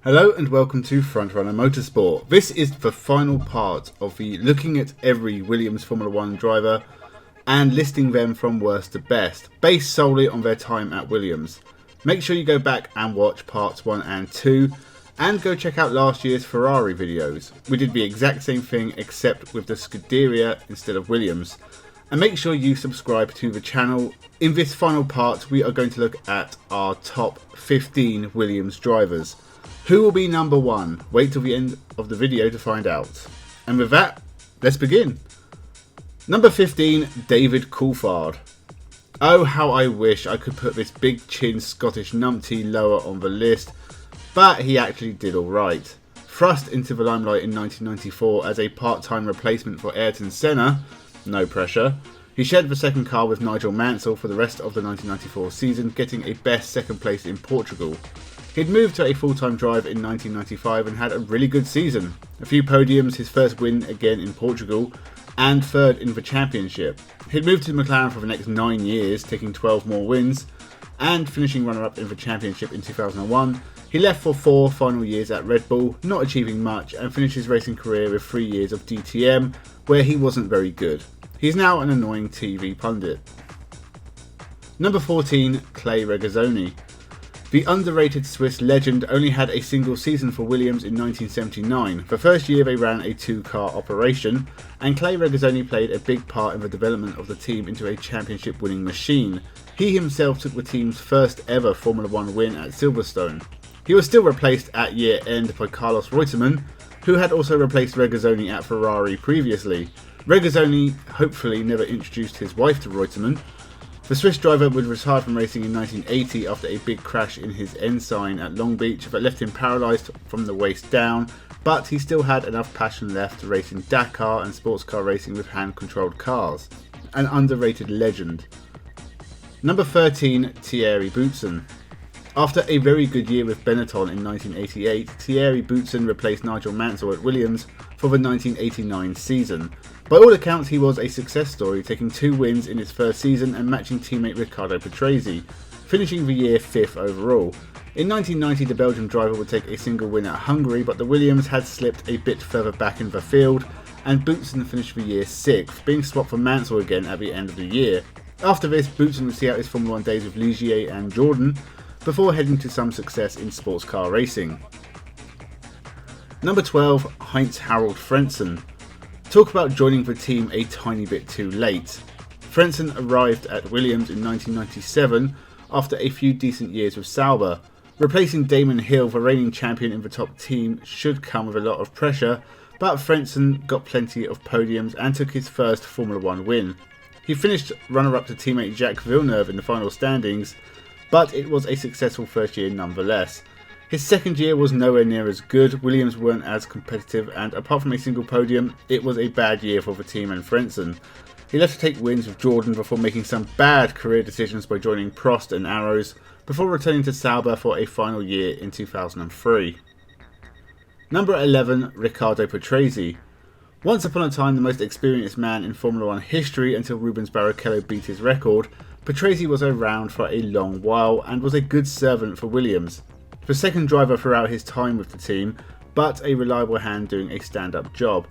Hello and welcome to Frontrunner Motorsport. This is the final part of the looking at every Williams Formula 1 driver and listing them from worst to best, based solely on their time at Williams. Make sure you go back and watch parts 1 and 2 and go check out last year's Ferrari videos. We did the exact same thing except with the Scuderia instead of Williams. And make sure you subscribe to the channel. In this final part we are going to look at our top 15 Williams drivers. Who will be number 1? Wait till the end of the video to find out. And with that, let's begin. Number 15, David Coulthard. Oh, how I wish I could put this big chin Scottish numpty lower on the list, but he actually did alright. Thrust into the limelight in 1994 as a part-time replacement for Ayrton Senna, no pressure. He shared the second car with Nigel Mansell for the rest of the 1994 season, getting a best second place in Portugal. He'd moved to a full-time drive in 1995 and had a really good season. A few podiums, his first win again in Portugal, and third in the championship. He'd moved to McLaren for the next 9 years, taking 12 more wins, and finishing runner-up in the championship in 2001. He left for 4 final years at Red Bull, not achieving much, and finished his racing career with 3 years of DTM, where he wasn't very good. He's now an annoying TV pundit. Number 14, Clay Regazzoni. The underrated Swiss legend only had a single season for Williams in 1979. The first year they ran a 2-car operation, and Clay Regazzoni played a big part in the development of the team into a championship winning machine. He himself took the team's first ever Formula 1 win at Silverstone. He was still replaced at year end by Carlos Reutemann, who had also replaced Regazzoni at Ferrari previously. Regazzoni hopefully never introduced his wife to Reutemann. The Swiss driver would retire from racing in 1980 after a big crash in his Ensign at Long Beach that left him paralysed from the waist down, but he still had enough passion left to race in Dakar and sports car racing with hand-controlled cars. An underrated legend. Number 13, Thierry Boutsen. After a very good year with Benetton in 1988, Thierry Boutsen replaced Nigel Mansell at Williams for the 1989 season. By all accounts, he was a success story, taking 2 wins in his first season and matching teammate Riccardo Patrese, finishing the year 5th overall. In 1990, the Belgian driver would take a single win at Hungary, but the Williams had slipped a bit further back in the field, and Boutsen finished the year 6th, being swapped for Mansell again at the end of the year. After this, Boutsen would see out his Formula 1 days with Ligier and Jordan, before heading to some success in sports car racing. Number 12, Heinz-Harald Frentzen. Talk about joining the team a tiny bit too late. Frentzen arrived at Williams in 1997 after a few decent years with Sauber. Replacing Damon Hill, the reigning champion in the top team, should come with a lot of pressure, but Frentzen got plenty of podiums and took his first Formula 1 win. He finished runner-up to teammate Jacques Villeneuve in the final standings, but it was a successful first year nonetheless. His second year was nowhere near as good, Williams weren't as competitive, and apart from a single podium, it was a bad year for the team and Frentzen. He left to take wins with Jordan before making some bad career decisions by joining Prost and Arrows, before returning to Sauber for a final year in 2003. Number 11, Riccardo Patrese. Once upon a time the most experienced man in Formula 1 history until Rubens Barrichello beat his record, Patrese was around for a long while and was a good servant for Williams. The second driver throughout his time with the team, but a reliable hand doing a stand-up job.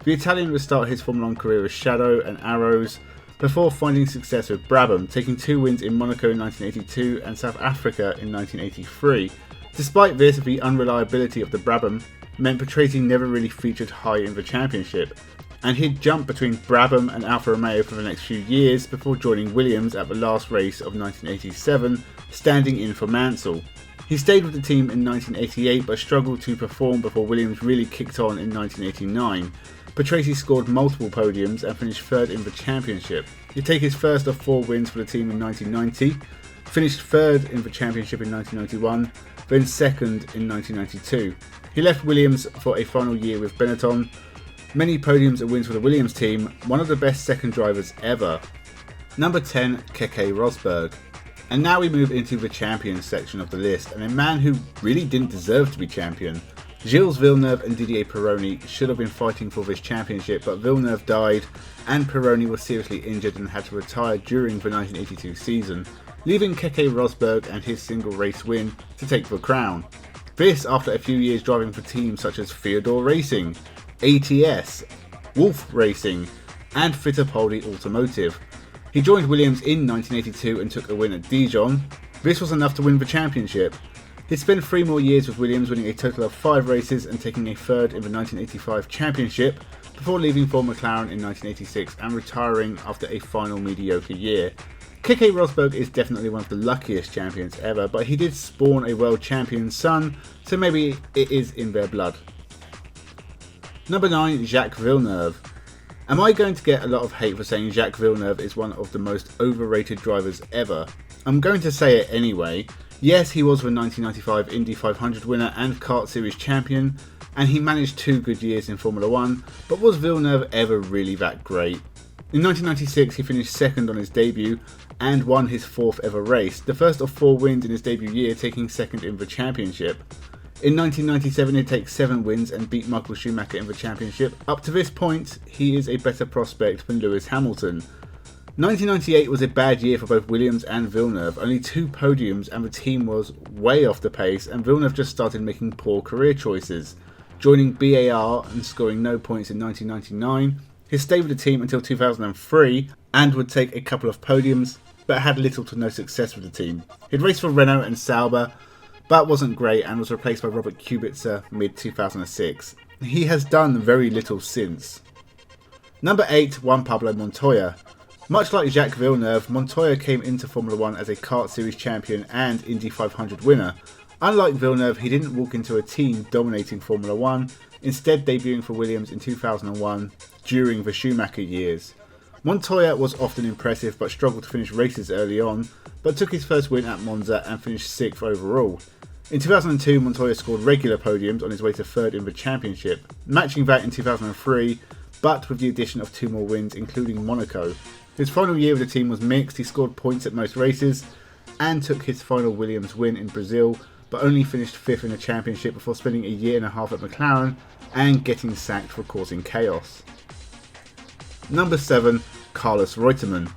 The Italian would start his Formula 1 career with Shadow and Arrows, before finding success with Brabham, taking 2 wins in Monaco in 1982 and South Africa in 1983. Despite this, the unreliability of the Brabham meant Patrese never really featured high in the championship, and he'd jump between Brabham and Alfa Romeo for the next few years before joining Williams at the last race of 1987, standing in for Mansell. He stayed with the team in 1988 but struggled to perform before Williams really kicked on in 1989. Patrese scored multiple podiums and finished 3rd in the championship. He'd take his first of 4 wins for the team in 1990, finished 3rd in the championship in 1991, then 2nd in 1992. He left Williams for a final year with Benetton. Many podiums and wins for the Williams team, one of the best second drivers ever. Number 10, Keke Rosberg. And now we move into the champions section of the list, and a man who really didn't deserve to be champion. Gilles Villeneuve and Didier Pironi should have been fighting for this championship, but Villeneuve died and Pironi was seriously injured and had to retire during the 1982 season, leaving Keke Rosberg and his single race win to take the crown. This after a few years driving for teams such as Theodore Racing, ATS, Wolf Racing and Fittipaldi Automotive. He joined Williams in 1982 and took a win at Dijon. This was enough to win the championship. He spent 3 more years with Williams, winning a total of 5 races and taking a third in the 1985 championship before leaving for McLaren in 1986 and retiring after a final mediocre year. Keke Rosberg is definitely one of the luckiest champions ever, but he did spawn a world champion's son, so maybe it is in their blood. Number 9, Jacques Villeneuve. Am I going to get a lot of hate for saying Jacques Villeneuve is one of the most overrated drivers ever? I'm going to say it anyway. Yes, he was the 1995 Indy 500 winner and kart series champion, and he managed 2 good years in Formula 1, but was Villeneuve ever really that great? In 1996 he finished second on his debut and won his 4th ever race, the first of 4 wins in his debut year, taking second in the championship. In 1997 he'd take 7 wins and beat Michael Schumacher in the championship. Up to this point he is a better prospect than Lewis Hamilton. 1998 was a bad year for both Williams and Villeneuve, only 2 podiums and the team was way off the pace, and Villeneuve just started making poor career choices. Joining BAR and scoring no points in 1999, he stayed with the team until 2003 and would take a couple of podiums, but had little to no success with the team. He'd raced for Renault and Sauber, but wasn't great and was replaced by Robert Kubica mid-2006. He has done very little since. Number 8, Juan Pablo Montoya. Much like Jacques Villeneuve, Montoya came into Formula 1 as a kart series champion and Indy 500 winner. Unlike Villeneuve, he didn't walk into a team dominating Formula 1, instead debuting for Williams in 2001 during the Schumacher years. Montoya was often impressive but struggled to finish races early on, but took his first win at Monza and finished 6th overall. In 2002, Montoya scored regular podiums on his way to 3rd in the championship, matching that in 2003, but with the addition of 2 more wins including Monaco. His final year with the team was mixed. He scored points at most races and took his final Williams win in Brazil, but only finished 5th in the championship before spending a year and a half at McLaren and getting sacked for causing chaos. Number 7, Carlos Reutemann.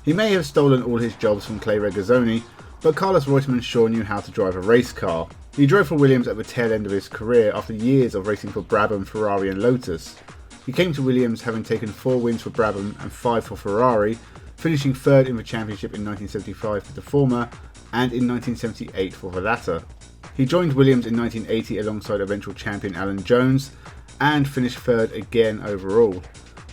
He may have stolen all his jobs from Clay Regazzoni, but Carlos Reutemann sure knew how to drive a race car. He drove for Williams at the tail end of his career after years of racing for Brabham, Ferrari and Lotus. He came to Williams having taken 4 wins for Brabham and 5 for Ferrari, finishing 3rd in the championship in 1975 for the former and in 1978 for the latter. He joined Williams in 1980 alongside eventual champion Alan Jones and finished 3rd again overall.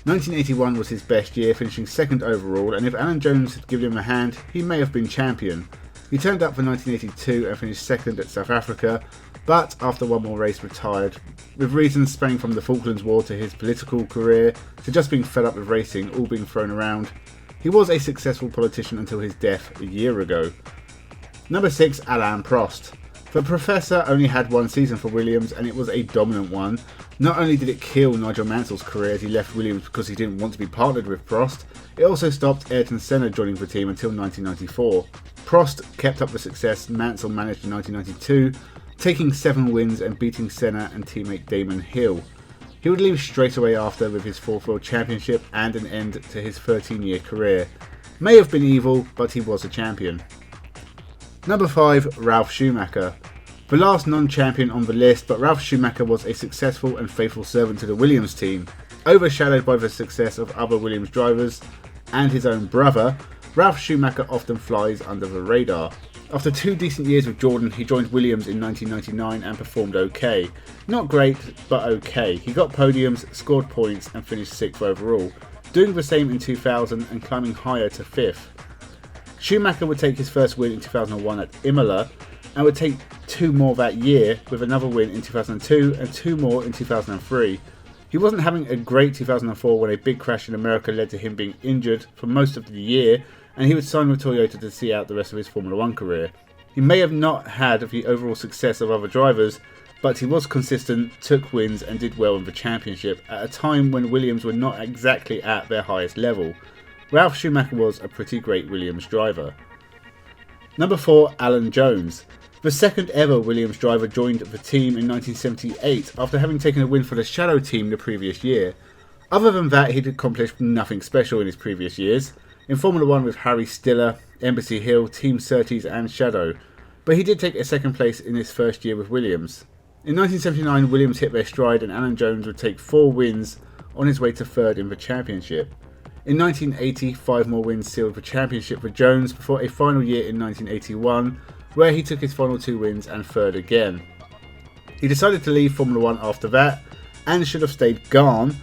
1981 was his best year, finishing 2nd overall, and if Alan Jones had given him a hand, he may have been champion. He turned up for 1982 and finished 2nd at South Africa, but after 1 more race retired, with reasons spanning from the Falklands War to his political career to just being fed up with racing all being thrown around. He was a successful politician until his death a year ago. Number 6, Alain Prost. The Professor only had 1 season for Williams and it was a dominant one. Not only did it kill Nigel Mansell's career as he left Williams because he didn't want to be partnered with Prost, it also stopped Ayrton Senna joining the team until 1994. Prost kept up the success Mansell managed in 1992, taking 7 wins and beating Senna and teammate Damon Hill. He would leave straight away after with his 4th World Championship and an end to his 13-year career. May have been evil, but he was a champion. Number 5, Ralf Schumacher. The last non-champion on the list, but Ralf Schumacher was a successful and faithful servant to the Williams team. Overshadowed by the success of other Williams drivers and his own brother, Ralf Schumacher often flies under the radar. After 2 decent years with Jordan, he joined Williams in 1999 and performed okay. Not great, but okay. He got podiums, scored points and finished 6th overall, doing the same in 2000 and climbing higher to 5th. Schumacher would take his first win in 2001 at Imola and would take 2 more that year, with another win in 2002 and 2 more in 2003. He wasn't having a great 2004 when a big crash in America led to him being injured for most of the year, and he would sign with Toyota to see out the rest of his Formula 1 career. He may have not had the overall success of other drivers, but he was consistent, took wins and did well in the championship at a time when Williams were not exactly at their highest level. Ralf Schumacher was a pretty great Williams driver. Number 4, Alan Jones. The 2nd ever Williams driver joined the team in 1978 after having taken a win for the Shadow team the previous year. Other than that, he'd accomplished nothing special in his previous years. In Formula 1 with Harry Stiller, Embassy Hill, Team Surtees and Shadow. but he did take a second place in his first year with Williams. In 1979, Williams hit their stride and Alan Jones would take 4 wins on his way to third in the championship. In 1980, 5 more wins sealed the championship for Jones before a final year in 1981, where he took his final 2 wins and third again. He decided to leave Formula 1 after that, and should have stayed gone,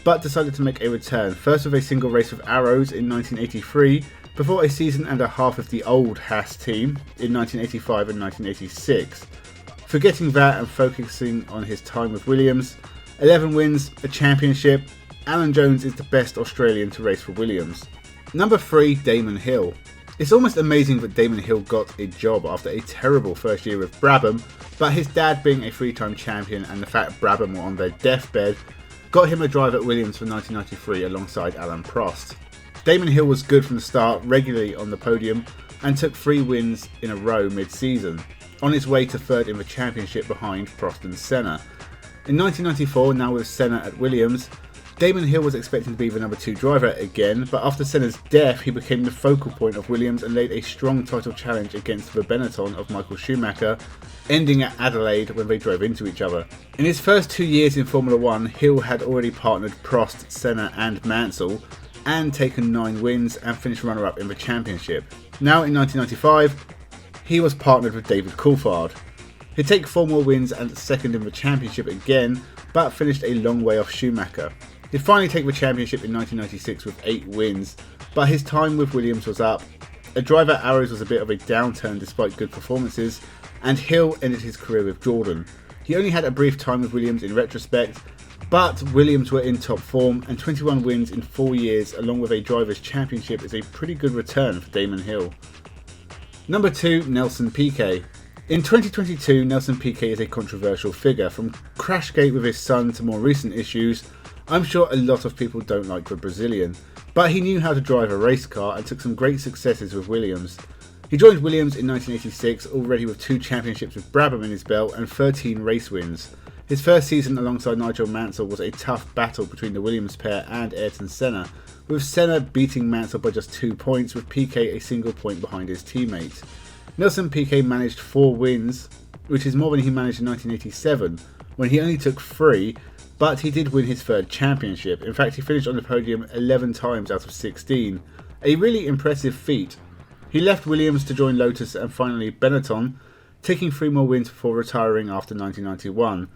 but decided to make a return, first with a single race with Arrows in 1983, before a season and a half with the old Haas team in 1985 and 1986. Forgetting that and focusing on his time with Williams, 11 wins, a championship, Alan Jones is the best Australian to race for Williams. Number 3, Damon Hill. It's almost amazing that Damon Hill got a job after a terrible first year with Brabham, but his dad being a 3-time champion and the fact Brabham were on their deathbed got him a drive at Williams for 1993 alongside Alain Prost. Damon Hill was good from the start, regularly on the podium, and took 3 wins in a row mid-season, on his way to third in the championship behind Prost and Senna. In 1994, now with Senna at Williams, Damon Hill was expecting to be the number 2 driver again, but after Senna's death he became the focal point of Williams and laid a strong title challenge against the Benetton of Michael Schumacher, ending at Adelaide when they drove into each other. In his first 2 years in Formula 1, Hill had already partnered Prost, Senna and Mansell, and taken 9 wins and finished runner-up in the championship. Now in 1995, he was partnered with David Coulthard. He'd take 4 more wins and second in the championship again, but finished a long way off Schumacher. He'd finally take the championship in 1996 with 8 wins, but his time with Williams was up. A drive at Arrows was a bit of a downturn despite good performances, and Hill ended his career with Jordan. He only had a brief time with Williams in retrospect, but Williams were in top form, and 21 wins in 4 years along with a Drivers' Championship is a pretty good return for Damon Hill. Number 2, Nelson Piquet. In 2022, Nelson Piquet is a controversial figure. From Crashgate with his son to more recent issues, I'm sure a lot of people don't like the Brazilian, but he knew how to drive a race car and took some great successes with Williams. He joined Williams in 1986, already with 2 championships with Brabham in his belt and 13 race wins. His first season alongside Nigel Mansell was a tough battle between the Williams pair and Ayrton Senna, with Senna beating Mansell by just 2 points, with Piquet a single point behind his teammate. Nelson Piquet managed 4 wins, which is more than he managed in 1987, when he only took 3, but he did win his 3rd championship. In fact, he finished on the podium 11 times out of 16, a really impressive feat. He left Williams to join Lotus and finally Benetton, taking 3 more wins before retiring after 1991.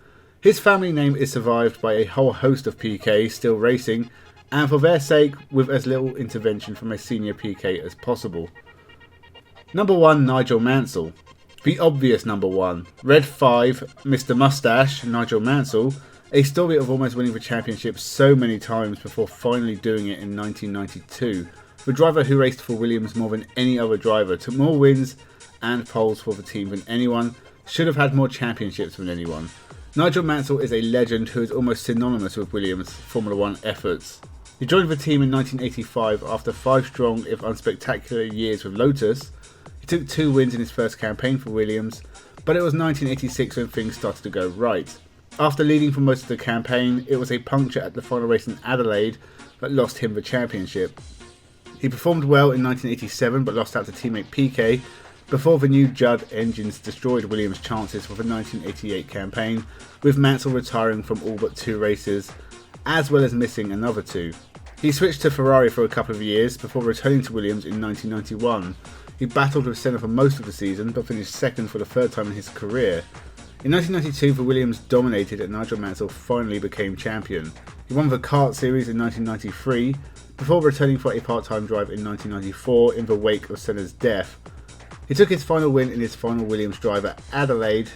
His family name is survived by a whole host of Piquets still racing, and for their sake, with as little intervention from a senior Piquet as possible. Number 1, Nigel Mansell. The obvious number 1. Red 5, Mr. Mustache, Nigel Mansell, a story of almost winning the championship so many times before finally doing it in 1992. The driver who raced for Williams more than any other driver, took more wins and poles for the team than anyone, should have had more championships than anyone. Nigel Mansell is a legend who is almost synonymous with Williams' Formula 1 efforts. He joined the team in 1985 after 5 strong if unspectacular years with Lotus. He took 2 wins in his first campaign for Williams, but it was 1986 when things started to go right. After leading for most of the campaign, it was a puncture at the final race in Adelaide that lost him the championship. He performed well in 1987 but lost out to teammate Piquet before the new Judd engines destroyed Williams' chances for the 1988 campaign, with Mansell retiring from all but 2 races, as well as missing another 2. He switched to Ferrari for a couple of years before returning to Williams in 1991. He battled with Senna for most of the season but finished 2nd for the 3rd time in his career. In 1992, the Williams dominated and Nigel Mansell finally became champion. He won the kart series in 1993, before returning for a part-time drive in 1994 in the wake of Senna's death. He took his final win in his final Williams drive at Adelaide.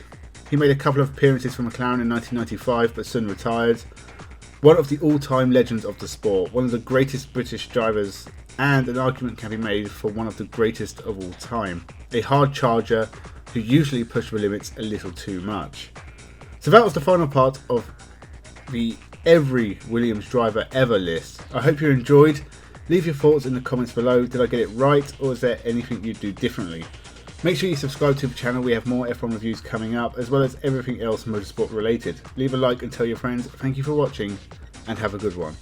He made a couple of appearances for McLaren in 1995 but soon retired. One of the all-time legends of the sport, one of the greatest British drivers, and an argument can be made for one of the greatest of all time. A hard charger who usually pushed the limits a little too much. So that was the final part of the every Williams driver ever list. I hope you enjoyed. Leave your thoughts in the comments below. Did I get it right, or is there anything you'd do differently? Make sure you subscribe to the channel. We have more F1 reviews coming up, as well as everything else motorsport related. Leave a like and tell your friends. Thank you for watching, and have a good one.